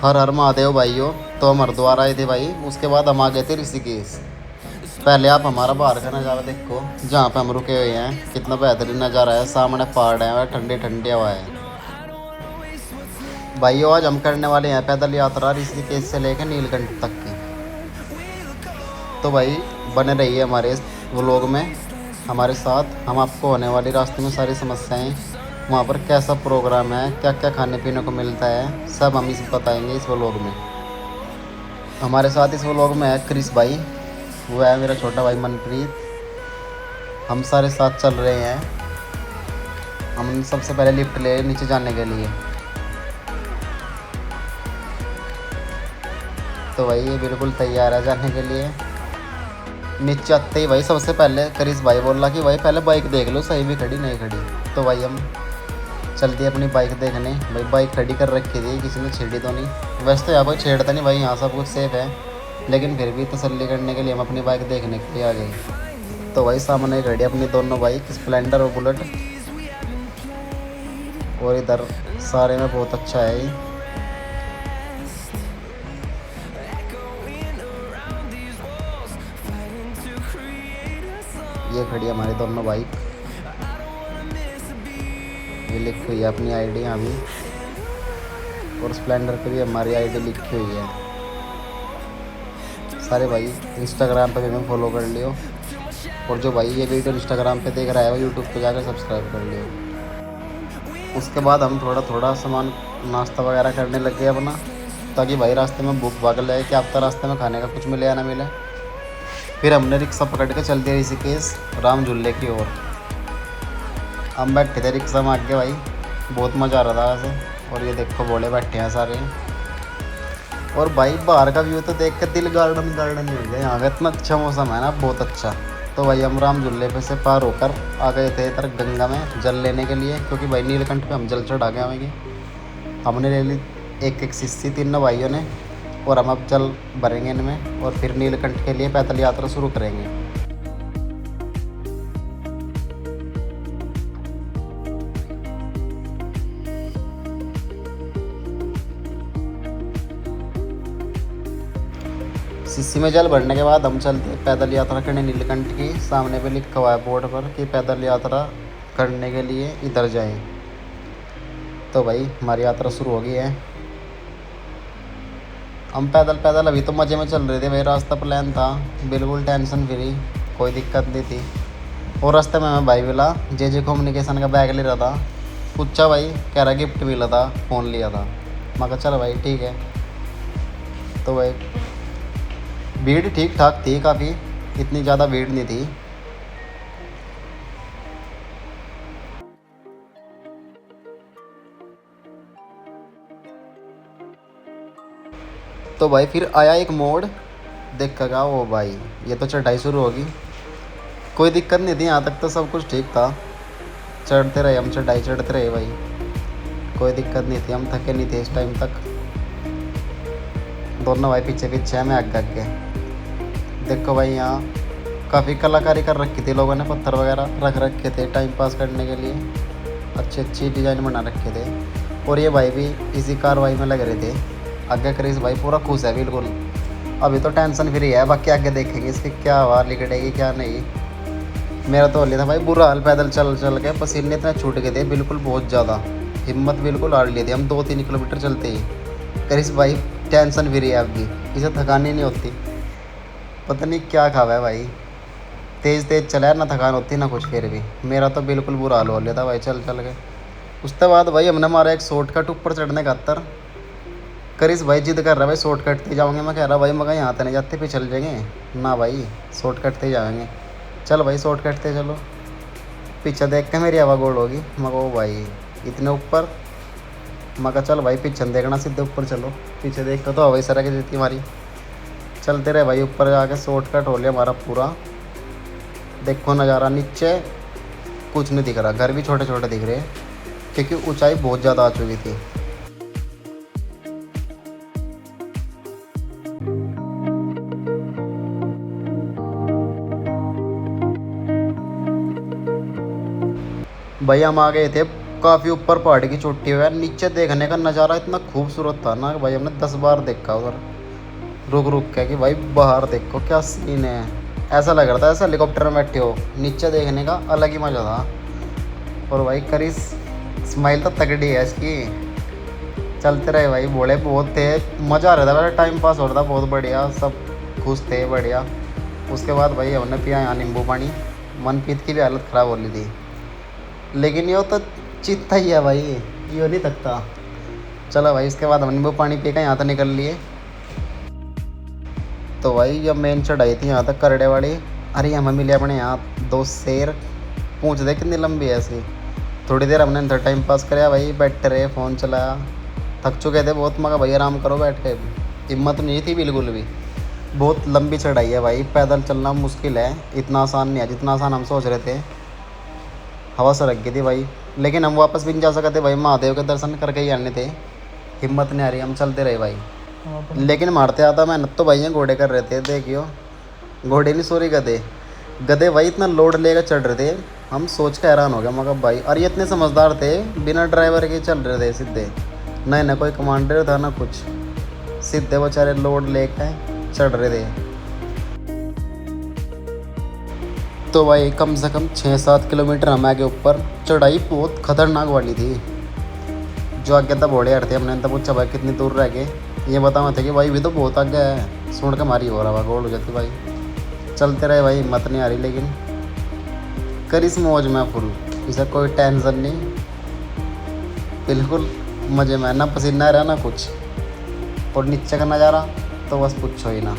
हर हर महादेव भाइयों। तो हम हरिद्वार आए थे भाई, उसके बाद हम आ गए थे ऋषिकेश। पहले आप हमारा बाहर का नज़ारा देखो, जहाँ पे हम रुके हुए हैं कितना बेहतरीन नज़ारा है। सामने पहाड़ है और ठंडी ठंडी हवा है। भाइयों आज हम करने वाले हैं पैदल यात्रा ऋषिकेश से लेकर नीलकंठ तक की। तो भाई बने रहिए हमारे इस व्लॉग में हमारे साथ। हम आपको होने वाली रास्ते में सारी समस्याएं, वहाँ पर कैसा प्रोग्राम है, क्या क्या खाने पीने को मिलता है, सब हम इस बताएंगे इस व्लॉग में। हमारे साथ इस व्लॉग में है क्रिस भाई, वो है मेरा छोटा भाई मनप्रीत। हम सारे साथ चल रहे हैं। हम सबसे पहले लिफ्ट ले नीचे जाने के लिए। तो भाई ये बिल्कुल तैयार है जाने के लिए। नीचे आते ही भाई सबसे पहले क्रिस भाई बोला कि भाई पहले बाइक देख लो सही भी खड़ी नहीं खड़ी। तो भाई हम चल दिए अपनी बाइक देखने। भाई बाइक खड़ी कर रखी थी, किसी ने छेड़ी तो नहीं। वैसे तो यहाँ कोई छेड़ता नहीं भाई, यहाँ सब कुछ सेफ है, लेकिन फिर भी तसल्ली करने के लिए हम अपनी बाइक देखने के लिए आ गए। तो भाई सामने खड़ी अपनी दोनों बाइक, स्प्लेंडर और बुलेट। और इधर सारे में बहुत अच्छा है ये खड़ी हमारी दोनों बाइक। ये लिखी हुई है अपनी आईडी यहाँ भी, और स्प्लेंडर पे भी हमारी आईडी लिखी हुई है। सारे भाई इंस्टाग्राम पे भी हमें फॉलो कर लियो, और जो भाई ये वीडियो इंस्टाग्राम पे देख रहा है वो यूट्यूब पे जाकर सब्सक्राइब कर लियो। उसके बाद हम थोड़ा थोड़ा सामान नाश्ता वगैरह करने लग गए अपना, ताकि भाई रास्ते में भूख भाग लगे कि अब तक रास्ते में खाने का कुछ मिले या ना मिले। फिर हमने रिक्शा पकड़ के चल दिया ऋषिकेश राम झूले की ओर। हम बैठे थे रिक्शा में आगे भाई, बहुत मज़ा आ रहा था वैसे। और ये देखो बोले बैठे हैं सारे। और भाई बाहर का व्यू तो देख कर दिल गार्डन गार्डन ही हो गया। यहाँ का इतना अच्छा मौसम है ना, बहुत अच्छा। तो भाई हम राम झूले पे से पार होकर आ गए थे इधर गंगा में जल लेने के लिए, क्योंकि भाई नीलकंठ पे हम जल चढ़ा के आएंगे। हमने ले ली एक एक शीशी तीनों भाइयों ने, और हम अब जल भरेंगे इनमें, और फिर नीलकंठ के लिए पैदल यात्रा शुरू करेंगे। शीशी में जल भरने के बाद हम चलते पैदल यात्रा करने नीलकंठ की। सामने पे लिखा हुआ है बोर्ड पर कि पैदल यात्रा करने के लिए इधर जाएं। तो भाई हमारी यात्रा शुरू हो गई है। हम पैदल पैदल अभी तो मज़े में चल रहे थे भाई, रास्ता प्लान था बिल्कुल टेंशन फ्री, कोई दिक्कत नहीं थी। और रास्ते में मैं भाई मिला जे कम्युनिकेशन का बैग ले रहा था। पूछा भाई, कह रहा गिफ्ट मिला था, फ़ोन लिया था। मैं कहा चलो भाई ठीक है। तो भाई भीड़ ठीक ठाक थी काफ़ी, इतनी ज़्यादा भीड़ नहीं थी। तो भाई फिर आया एक मोड़, देखा ओ भाई ये तो चढ़ाई शुरू होगी। कोई दिक्कत नहीं थी, यहाँ तक तो सब कुछ ठीक था। चढ़ते रहे हम, चढ़ाई चढ़ते रहे भाई, कोई दिक्कत नहीं थी। हम थके नहीं थे इस टाइम तक। दोनों भाई पीछे पीछे हैं, मैं आगे आगे। देखो भाई यहाँ काफ़ी कलाकारी कर रखी थी लोगों ने, पत्थर वगैरह रख रखे थे टाइम पास करने के लिए। अच्छी अच्छी डिज़ाइन बना रखे थे। और ये भाई भी इसी कार्रवाई में लग रहे थे। आगे क्रिस भाई पूरा खुश है बिल्कुल, अभी तो टेंशन फ्री है, बाकी आगे देखेंगे इसकी क्या हवा निकलेगी क्या नहीं। मेरा तो हो लिया था भाई बुरा हाल, पैदल चल चल के पसीने इतने छूट गए थे बिल्कुल, बहुत ज़्यादा हिम्मत बिल्कुल हार ली थी हम 2-3 किलोमीटर चलते ही। क्रिस भाई टेंशन फ्री है अभी, इसे थकानी नहीं होती। पता नहीं क्या खावा है भाई, तेज़ तेज़ चला है ना, थकान होती ना कुछ। फिर भी मेरा तो बिल्कुल बुरा हाल हो लिया था भाई चल चल के। उसके बाद भाई हमने मारा एक शॉर्टकट ऊपर चढ़ने का अत्तर। करिस भाई जिद कर रहा है भाई शॉर्टकट से जाऊँगे। मैं कह रहा भाई मगर यहाँ तो नहीं जाते, फिर चल जाएंगे ना भाई, शॉर्टकट से जाएंगे। चल भाई शॉर्टकट से चलो। पीछे देख के मेरी हवा गोल होगी। मगर ओ भाई इतने ऊपर। मगर चल भाई पीछे देखना, सीधे ऊपर चलो। पीछे देख कर तो हवाई सरा की देती हमारी। चलते रहे भाई, ऊपर जाके शॉर्टकट हो लिया हमारा पूरा। देखो नज़ारा नीचे कुछ नहीं दिख रहा, घर भी छोटे छोटे दिख रहे, क्योंकि ऊंचाई बहुत ज़्यादा आ चुकी थी। भाई हम आ गए थे काफ़ी ऊपर पहाड़ी की चोटी है, नीचे देखने का नज़ारा इतना खूबसूरत था ना कि भाई हमने 10 बार देखा उधर रुक रुक के कि भाई बाहर देखो क्या सीन है। ऐसा लग रहा था ऐसा हेलीकॉप्टर में बैठे हो, नीचे देखने का अलग ही मज़ा था। और भाई करीस स्माइल तो तगड़ी है इसकी। चलते रहे भाई, बोले बहुत थे, मज़ा आ रहा था, मेरा टाइम पास हो रहा था बहुत बढ़िया, सब खुश थे बढ़िया। उसके बाद भाई हमने पिया यहाँ नींबू पानी, मनप्रीत की भी हालत ख़राब हो रही थी, लेकिन ये तो चित्ता ही है भाई, ये नहीं थकता। चलो भाई इसके बाद हम नींबू पानी पी के यहाँ तक निकल लिए। तो भाई जब मेन चढ़ाई थी यहाँ तक करड़े वाली, अरे हमें मिले अपने यहाँ 2 शेर, पूछ दे कितनी लंबी है ऐसी। थोड़ी देर हमने अंदर टाइम पास कराया भाई, बैठते रहे, फ़ोन चलाया, थक चुके थे बहुत, मगर भाई आराम करो बैठ के, हिम्मत नहीं थी बिल्कुल भी। बहुत लंबी चढ़ाई है भाई, पैदल चलना मुश्किल है, इतना आसान नहीं है जितना आसान हम सोच रहे थे। हवा से रख गई थी भाई, लेकिन हम वापस भी नहीं जा सकते भाई, महादेव के दर्शन करके ही आने थे, हिम्मत नहीं आ रही, हम चलते रहे भाई। लेकिन मारते आता मेहनत तो भाई घोड़े कर रहे थे, देखियो घोड़े नहीं सॉरी गधे, गधे भाई इतना लोड लेकर चढ़ रहे थे, हम सोच के हैरान हो गए मगर भाई, और ये इतने समझदार थे, बिना ड्राइवर के चल रहे थे सीधे, नहीं ना कोई कमांडर था ना कुछ, सीधे बेचारे लोड लेकर चढ़ रहे थे। तो भाई कम से कम 6-7 किलोमीटर हम आगे ऊपर, चढ़ाई बहुत खतरनाक वाली थी। जो आगे तब घोड़े हटते, हमने तब पूछा भाई कितनी दूर रह गए, ये बताओ थे कि भाई भी तो बहुत आगे है, सुन के मारी हो रहा गोल हो जाती भाई। चलते रहे भाई, हिम्मत नहीं आ रही, लेकिन करीस मौज में फुल, इसे कोई टेंशन नहीं, बिल्कुल मज़े में, ना पसीना रहा ना कुछ, और नीचे का नज़ारा तो बस पूछो ही ना।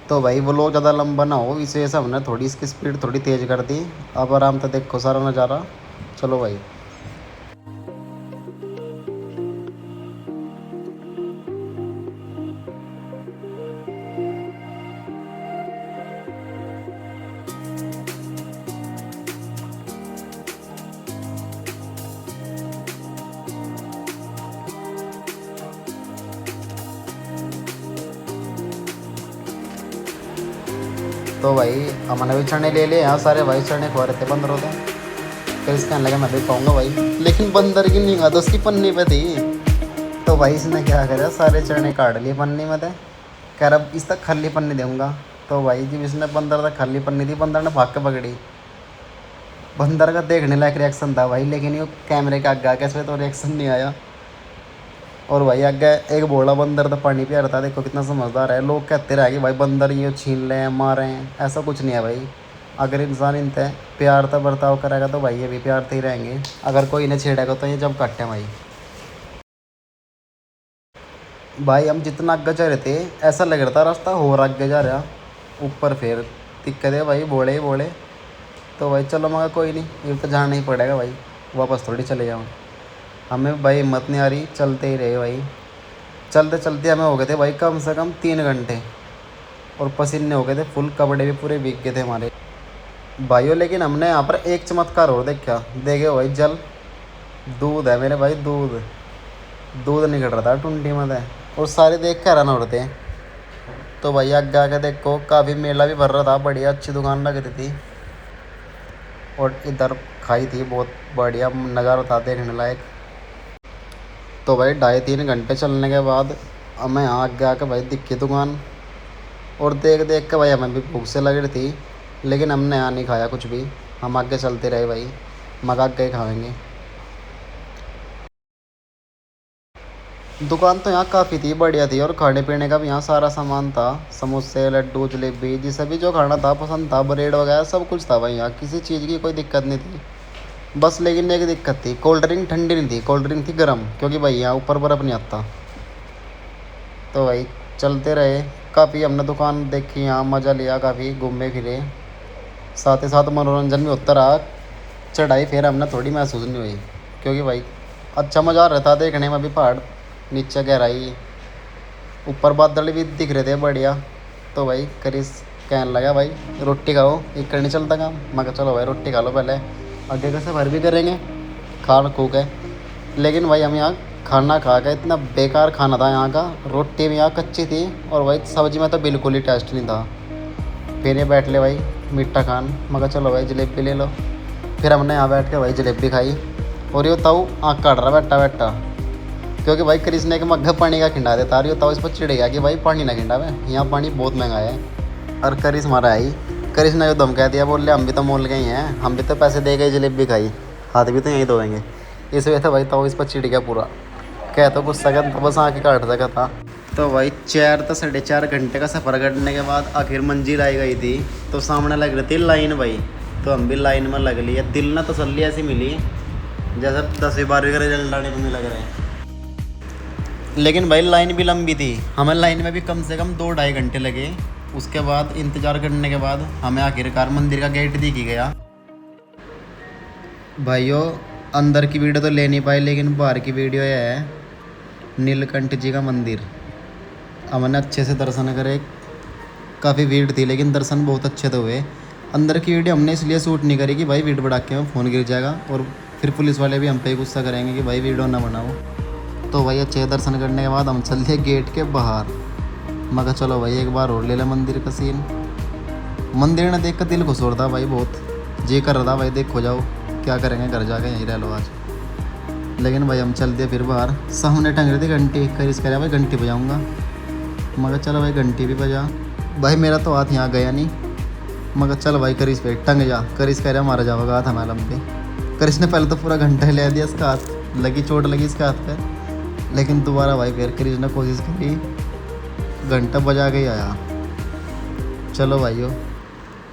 तो भाई वो लोग ज़्यादा लंबा ना हो, इस वजह से हमने थोड़ी इसकी स्पीड थोड़ी तेज़ कर दी। अब आराम से देखो सारा नज़ारा, चलो भाई। तो भाई हमने भी चने ले लिए यहाँ सारे भाई, चने खा रहे थे बंदरों से, फिर इसके कहने लगा मैं भी पाऊँगा भाई, लेकिन बंदर की निगाह तो उसकी पन्नी पे थी। तो भाई इसने क्या करा, सारे चने काट लिए पन्नी में थे, कह रहा इस तक खाली पन्नी दूँगा। तो भाई जब इसने बंदर तक खाली पन्नी दी, बंदर ने भाग के पकड़ी, बंदर का देखने लायक रिएक्शन था भाई, लेकिन ये कैमरे के आगे आके इसमें तो रिएक्शन नहीं आया। और भाई आगे एक बोला बंदर तो पानी पिया रहा था, देखो कितना समझदार है। लोग कहते रहे कि भाई बंदर ये छीन लें मारें, ऐसा कुछ नहीं है भाई, अगर इंसान इनसे प्यार तो बर्ताव करेगा तो भाई ये भी प्यार से ही रहेंगे, अगर कोई इन्हें छेड़ेगा तो ये जब काटे भाई। भाई हम जितना आगे जा रहे थे ऐसा लग रहा था रास्ता और आगे जा रहा, ऊपर फिर दिक्कत है भाई, बोले ही बोले। तो भाई चलो मगर कोई नहीं, ये तो जाना ही पड़ेगा भाई, वापस थोड़ी चले जाऊँ, हमें भाई हिम्मत नहीं आ रही, चलते ही रहे भाई। चलते चलते हमें हो गए थे भाई कम से कम 3 घंटे, और पसीने हो गए थे फुल, कपड़े भी पूरे भीग गए थे हमारे भाइयों। लेकिन हमने यहाँ पर एक चमत्कार और देखा, देखे भाई जल, दूध है मेरे भाई, दूध दूध निकल रहा था टुंडी में था, और सारे देख के हैरान हो रहे थे। तो भाई आगे आके देखो काफ़ी मेला भी भर रहा था, बढ़िया अच्छी दुकान लग रही थी, और इधर खाई थी, बहुत बढ़िया नज़ारा था देखने लायक। तो भाई 2.5-3 घंटे चलने के बाद हमें यहाँ आगे आके भाई दिखी दुकान, और देख देख के भाई हमें भी भूख से लग रही थी, लेकिन हमने यहाँ नहीं खाया कुछ भी, हम आगे चलते रहे भाई, मगा के खाएंगे। दुकान तो यहाँ काफ़ी थी, बढ़िया थी, और खाने पीने का भी यहाँ सारा सामान था, समोसे लड्डू जलेबी जिसे भी जो खाना था पसंद था, ब्रेड वगैरह सब कुछ था भाई, यहाँ किसी चीज़ की कोई दिक्कत नहीं थी। बस लेकिन एक दिक्कत थी, कोल्ड ड्रिंक ठंडी नहीं थी, कोल्ड ड्रिंक थी गर्म, क्योंकि भाई यहाँ ऊपर बर्फ़ नहीं आता। तो भाई चलते रहे, काफ़ी हमने दुकान देखी, यहाँ मज़ा लिया, काफ़ी घूमे फिरे, साथ ही साथ मनोरंजन भी होता रहा। चढ़ाई फिर हमने थोड़ी महसूस नहीं हुई, क्योंकि भाई अच्छा मज़ा आ रहा था देखने में भी, पहाड़ नीचे गहराई, ऊपर बादल भी दिख रहे थे बढ़िया। तो भाई करीस कहने लगा भाई रोटी खाओ, एक करनी चलता काम, मैं कहा चलो भाई रोटी खा लो पहले, आगे का सफ़र भी करेंगे खान खू के। लेकिन भाई हम यहाँ खाना खा के, इतना बेकार खाना था यहाँ का, रोटी भी यहाँ कच्ची थी, और भाई सब्ज़ी में तो बिल्कुल ही टेस्ट नहीं था। फिर ये बैठ ले भाई मीठा खान, मैं कहा चलो भाई जलेबी ले लो, फिर हमने यहाँ बैठ के भाई जलेबी खाई और ये ताऊ आँख काट रहा बैठा बैठा, क्योंकि भाई कृष्ण के मग्घा पानी का खिंडा देता रही ताऊ इस पर चिढ़ गया कि भाई पानी ना खिंडा में, यहाँ पानी बहुत महंगा है। और करिश हमारा आई, करिश ने जो दम कह दिया, बोल हम भी तो मोल गए हैं, हम भी तो पैसे दे गए जलेबी खाई, हाथ भी तो यहीं धोएंगे। इस वजह से भाई ताऊ इस पर चिढ़ गया पूरा, कह तो गुस्सा कर तो बस आँख काट सका था। तो भाई 4 घंटे का सफ़र करने के बाद आखिर मंजिल आई गई थी, तो सामने लग रही थी लाइन भाई, तो हम भी लाइन में लग लिए। दिल ना तसल्ली ऐसी मिली जैसे 10वीं 12वीं का रिजल्ट आने को नहीं लग रहे हैं। लेकिन भाई लाइन भी लंबी थी, हमें लाइन में भी कम से कम 2-2.5 घंटे लगे। उसके बाद इंतज़ार करने के बाद हमें आखिरकार मंदिर का गेट दिख गया। भाइयों अंदर की वीडियो तो ले नहीं पाई, लेकिन बाहर की वीडियो यह है नीलकंठ जी का मंदिर। हमने अच्छे से दर्शन करे, काफ़ी भीड़ थी लेकिन दर्शन बहुत अच्छे तो हुए। अंदर की वीडियो हमने इसलिए शूट नहीं करी कि भाई भीड़ बढ़ा के में फ़ोन गिर जाएगा और फिर पुलिस वाले भी हम पे गुस्सा करेंगे कि भाई वीडियो ना बनाओ। तो भाई अच्छे दर्शन करने के बाद हम चल दिए गेट के बाहर। मैं कहा चलो भाई एक बार और ले लें मंदिर का सीन। मंदिर ने देख कर दिल खुश हो रहा था भाई, बहुत जी कर रहा था भाई देखो जाओ, क्या करेंगे घर जाके यहीं रह लो आज। लेकिन भाई हम चल दिए फिर बाहर। सामने टंग रही थी घंटी, करिश कह रहा भाई घंटी बजाऊँगा। मैं कहा चलो भाई घंटी भी बजा। भाई मेरा तो हाथ यहाँ गया नहीं, मैं कहा चल भाई करिश पे टंग जा। करिश कह रहा मारा जाओगा हाथ हमारा पे। करिश ने पहले तो पूरा घंटा ले दिया, इसका हाथ लगी, चोट लगी इसके हाथ पे। लेकिन दोबारा भाई फिर करिश ने कोशिश करी, घंटा बजा के ही आया। चलो भाइयों,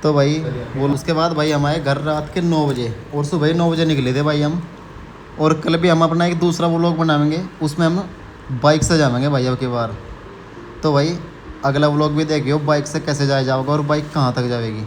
तो भाई वो उसके बाद भाई हम आए घर रात के 9 बजे और सुबह 9 बजे निकले थे भाई हम। और कल भी हम अपना एक दूसरा व्लॉग बनाएंगे, उसमें हम बाइक से जाएंगे भाई अब की बार। तो भाई अगला व्लॉग भी देखियो बाइक से कैसे जाया जाओगे और बाइक कहाँ तक जाएगी।